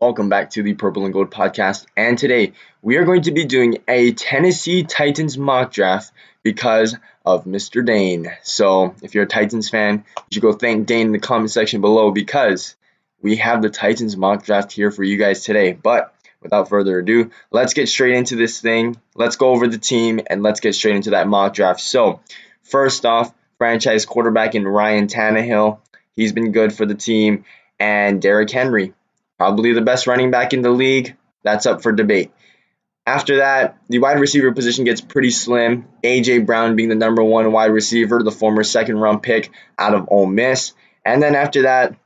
welcome back to the Purple and Gold podcast. And today we are going to be doing a Tennessee Titans mock draft because of Mr. Dane. So if you're a Titans fan, you should go thank Dane in the comment section below because we have the Titans mock draft here for you guys today. But without further ado, let's get straight into this thing. Let's go over the team and let's get straight into that mock draft. So first off, franchise quarterback in Ryan Tannehill. He's been good for the team. And Derrick Henry, probably the best running back in the league. That's up for debate. After that, the wide receiver position gets pretty slim. A.J. Brown being the number one wide receiver, the former second-round pick out of Ole Miss. And then after that,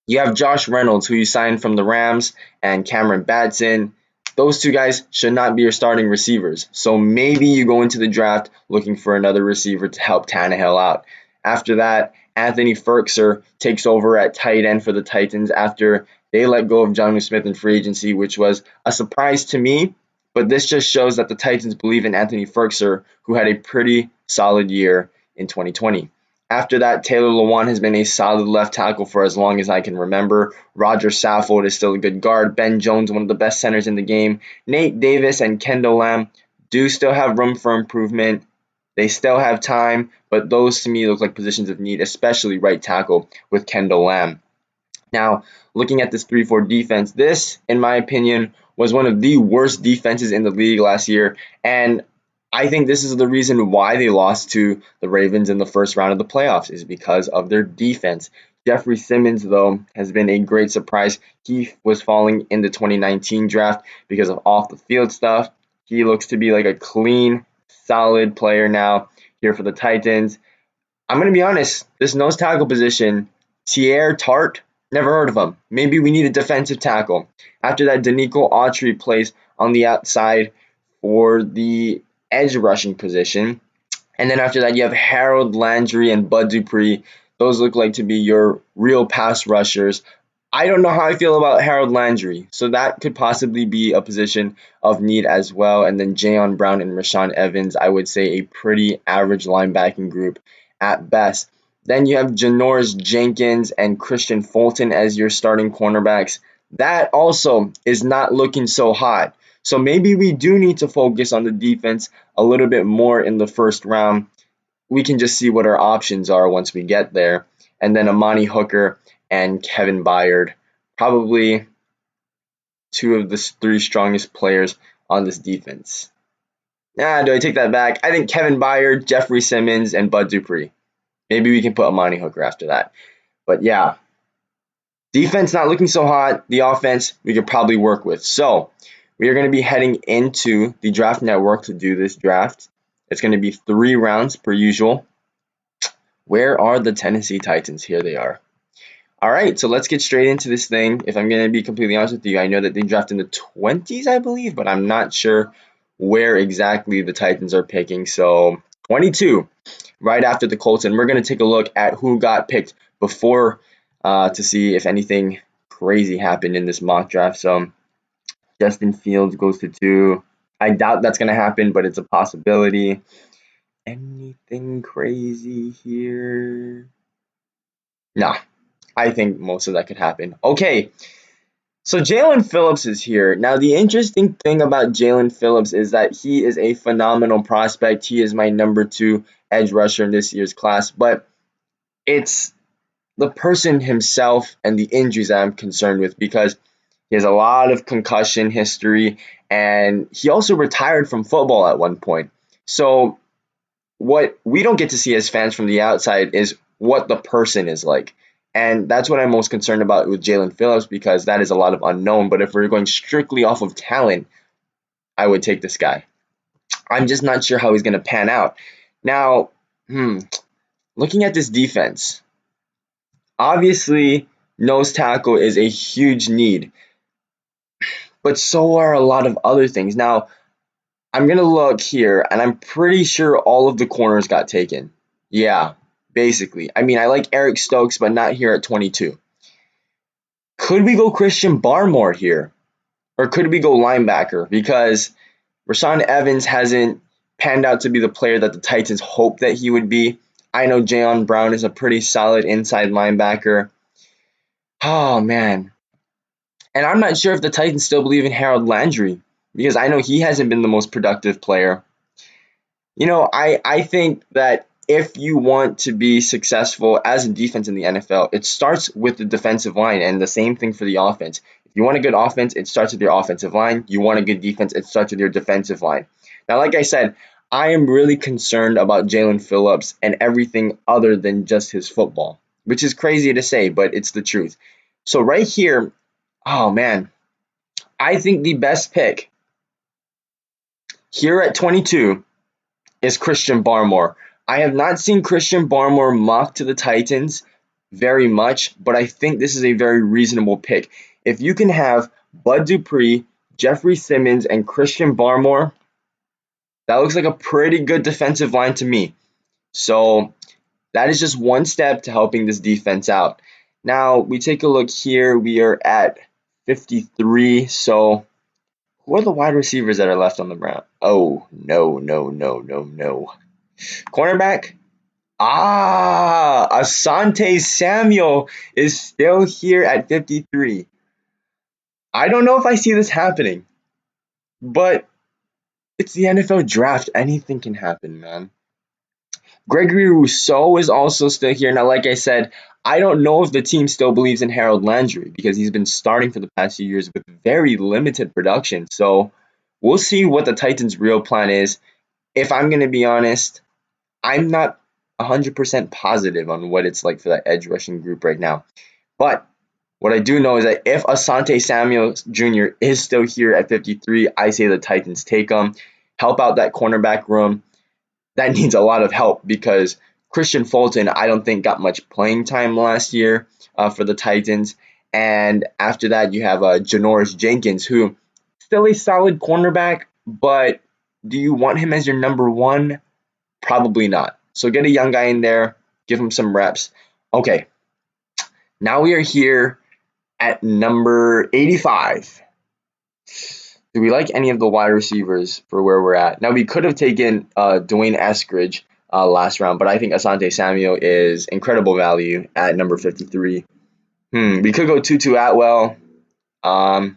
you have Josh Reynolds, who you signed from the Rams, and Cameron Batson. Those two guys should not be your starting receivers. So maybe you go into the draft looking for another receiver to help Tannehill out. After that, Anthony Firkser takes over at tight end for the Titans after they let go of Jonnu Smith in free agency, which was a surprise to me. But this just shows that the Titans believe in Anthony Firkser, who had a pretty solid year in 2020. After that, Taylor Lewan has been a solid left tackle for as long as I can remember. Roger Saffold is still a good guard. Ben Jones, one of the best centers in the game. Nate Davis and Kendall Lamb do still have room for improvement. They still have time, but those to me look like positions of need, especially right tackle with Kendall Lamb. Now, looking at this 3-4 defense, this, in my opinion, was one of the worst defenses in the league last year, and I think this is the reason why they lost to the Ravens in the first round of the playoffs, is because of their defense. Jeffrey Simmons, though, has been a great surprise. He was falling in the 2019 draft because of off-the-field stuff. He looks to be like a clean, solid player now here for the Titans. I'm going to be honest, this nose tackle position, Tier Tart, never heard of him. Maybe we need a defensive tackle. After that, Danico Autry plays on the outside for the edge rushing position. And then after that, you have Harold Landry and Bud Dupree. Those look like to be your real pass rushers. I don't know how I feel about Harold Landry, so that could possibly be a position of need as well. And then Jayon Brown and Rashaan Evans, I would say a pretty average linebacking group at best. Then you have Janoris Jenkins and Christian Fulton as your starting cornerbacks. That also is not looking so hot. So maybe we do need to focus on the defense a little bit more in the first round. We can just see what our options are once we get there. And then Amani Hooker and Kevin Byard, probably two of the three strongest players on this defense. Do I take that back? I think Kevin Byard, Jeffrey Simmons, and Bud Dupree. Maybe we can put Amani Hooker after that. But yeah, defense not looking so hot. The offense we could probably work with. So we are going to be heading into the Draft Network to do this draft. It's going to be 3 rounds per usual. Where are the Tennessee Titans? Here they are. All right, so let's get straight into this thing. If I'm going to be completely honest with you, I know that they draft in the 20s, I believe, but I'm not sure where exactly the Titans are picking. So 22, right after the Colts, and we're going to take a look at who got picked before to see if anything crazy happened in this mock draft. So Justin Fields goes to 2. I doubt that's going to happen, but it's a possibility. Anything crazy here? Nah. I think most of that could happen. Okay, so Jalen Phillips is here. Now, the interesting thing about Jalen Phillips is that he is a phenomenal prospect. He is my number 2 edge rusher in this year's class, but it's the person himself and the injuries that I'm concerned with because he has a lot of concussion history, and he also retired from football at one point. So what we don't get to see as fans from the outside is what the person is like. And that's what I'm most concerned about with Jalen Phillips because that is a lot of unknown. But if we're going strictly off of talent, I would take this guy. I'm just not sure how he's going to pan out. Now, looking at this defense, obviously nose tackle is a huge need, but so are a lot of other things. Now, I'm going to look here, and I'm pretty sure all of the corners got taken. Yeah. Basically. I mean, I like Eric Stokes, but not here at 22. Could we go Christian Barmore here? Or could we go linebacker? Because Rashaan Evans hasn't panned out to be the player that the Titans hoped that he would be. I know Jayon Brown is a pretty solid inside linebacker. Oh, man. And I'm not sure if the Titans still believe in Harold Landry because I know he hasn't been the most productive player. I think that if you want to be successful as a defense in the NFL, it starts with the defensive line, and the same thing for the offense. If you want a good offense, it starts with your offensive line. You want a good defense, it starts with your defensive line. Now, like I said, I am really concerned about Jalen Phillips and everything other than just his football, which is crazy to say, but it's the truth. So right here, oh man, I think the best pick here at 22 is Christian Barmore. I have not seen Christian Barmore mocked to the Titans very much, but I think this is a very reasonable pick. If you can have Bud Dupree, Jeffrey Simmons, and Christian Barmore, that looks like a pretty good defensive line to me. So that is just one step to helping this defense out. Now we take a look here. We are at 53. So who are the wide receivers that are left on the ground? Oh, no, no, no, no, no. Cornerback? Asante Samuel is still here at 53. I don't know if I see this happening, but it's the NFL draft. Anything can happen, man. Gregory Rousseau is also still here. Now, like I said, I don't know if the team still believes in Harold Landry because he's been starting for the past few years with very limited production. So we'll see what the Titans' real plan is. If I'm going to be honest, I'm not 100% positive on what it's like for that edge rushing group right now. But what I do know is that if Asante Samuel Jr. is still here at 53, I say the Titans take him, help out that cornerback room. That needs a lot of help because Christian Fulton, I don't think, got much playing time last year for the Titans. And after that, you have Janoris Jenkins, who still a solid cornerback, but do you want him as your number one? Probably not. So get a young guy in there, give him some reps. Okay, now we are here at number 85. Do we like any of the wide receivers for where we're at? Now, we could have taken Dwayne Eskridge last round, but I think Asante Samuel is incredible value at number 53. We could go Tutu Atwell. I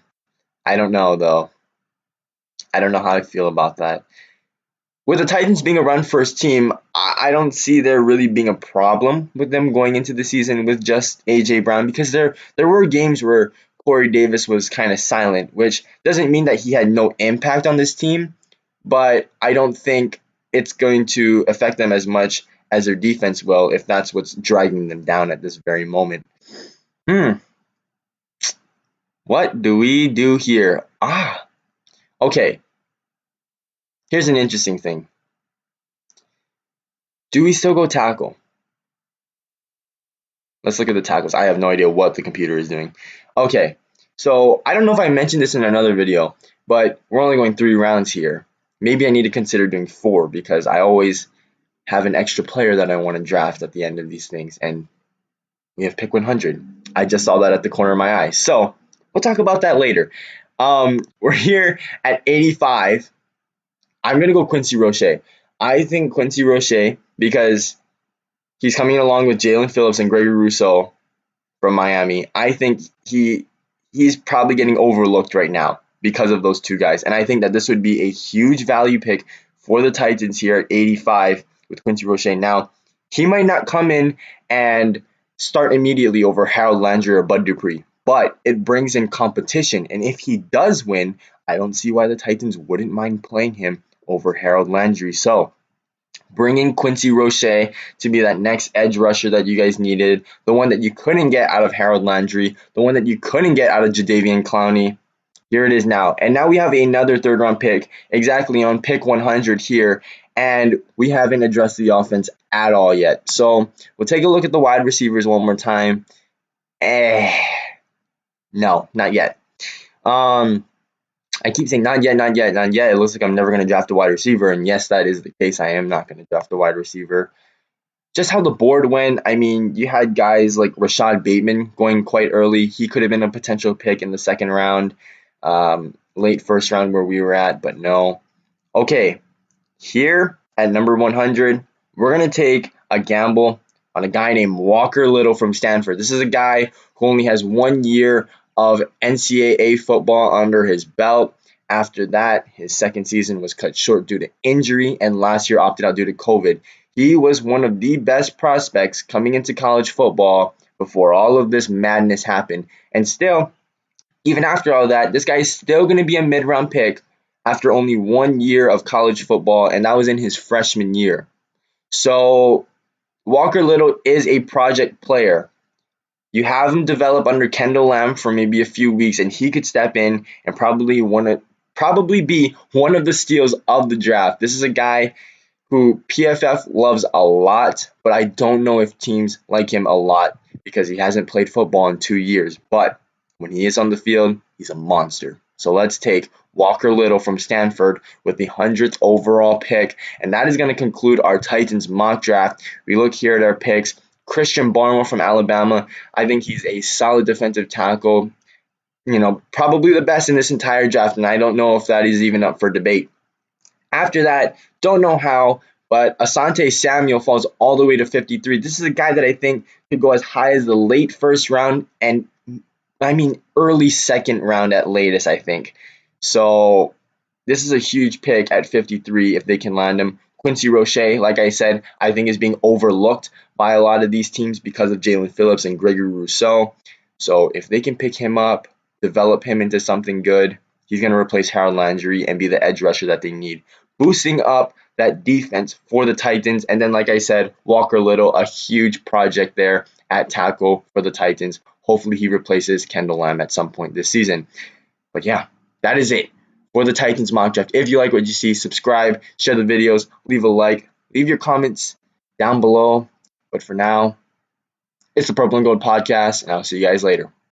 don't know, though. I don't know how I feel about that. With the Titans being a run-first team, I don't see there really being a problem with them going into the season with just A.J. Brown because there were games where Corey Davis was kind of silent, which doesn't mean that he had no impact on this team, but I don't think it's going to affect them as much as their defense will if that's what's dragging them down at this very moment. What do we do here? Okay. Here's an interesting thing. Do we still go tackle? Let's look at the tackles. I have no idea what the computer is doing. Okay, so I don't know if I mentioned this in another video, but we're only going 3 rounds here. Maybe I need to consider doing 4 because I always have an extra player that I want to draft at the end of these things, and we have pick 100. I just saw that at the corner of my eye. So we'll talk about that later. We're here at 85. I'm going to go Quincy Rochet. I think Quincy Rochet, because he's coming along with Jalen Phillips and Gregory Rousseau from Miami. I think he's probably getting overlooked right now because of those 2 guys. And I think that this would be a huge value pick for the Titans here at 85 with Quincy Rochet. Now, he might not come in and start immediately over Harold Landry or Bud Dupree, but it brings in competition. And if he does win, I don't see why the Titans wouldn't mind playing him over Harold Landry. So bringing Quincy Rochet to be that next edge rusher that you guys needed, the one that you couldn't get out of Harold Landry, the one that you couldn't get out of Jadeveon Clowney. Here it is now. And now we have another 3rd round pick, exactly on pick 100 here, and we haven't addressed the offense at all yet. So we'll take a look at the wide receivers one more time. No, not yet. I keep saying not yet, not yet, not yet. It looks like I'm never going to draft a wide receiver. And yes, that is the case. I am not going to draft a wide receiver. Just how the board went, I mean, you had guys like Rashad Bateman going quite early. He could have been a potential pick in the 2nd round, late 1st round where we were at, but no. Okay, here at number 100, we're going to take a gamble on a guy named Walker Little from Stanford. This is a guy who only has 1 year of NCAA football under his belt. After that, his second season was cut short due to injury, and last year opted out due to COVID. He was one of the best prospects coming into college football before all of this madness happened. And still, even after all that, this guy is still going to be a mid-round pick after only 1 year of college football, and that was in his freshman year. So Walker Little is a project player. You have him develop under Kendall Lamb for maybe a few weeks, and he could step in and probably be one of the steals of the draft. This is a guy who PFF loves a lot, but I don't know if teams like him a lot because he hasn't played football in 2 years. But when he is on the field, he's a monster. So let's take Walker Little from Stanford with the 100th overall pick, and that is going to conclude our Titans mock draft. We look here at our picks. Christian Barnum from Alabama. I think he's a solid defensive tackle. Probably the best in this entire draft, and I don't know if that is even up for debate. After that, don't know how, but Asante Samuel falls all the way to 53. This is a guy that I think could go as high as the late first round, and I mean early second round at latest, I think. So this is a huge pick at 53 if they can land him. Quincy Rochet, like I said, I think is being overlooked by a lot of these teams because of Jalen Phillips and Gregory Rousseau. So if they can pick him up, develop him into something good, he's going to replace Harold Landry and be the edge rusher that they need, boosting up that defense for the Titans. And then, like I said, Walker Little, a huge project there at tackle for the Titans. Hopefully he replaces Kendall Lamb at some point this season. But yeah, that is it for the Titans mock draft. If you like what you see, subscribe, share the videos, leave a like, leave your comments down below. But for now, it's the Purple and Gold Podcast, and I'll see you guys later.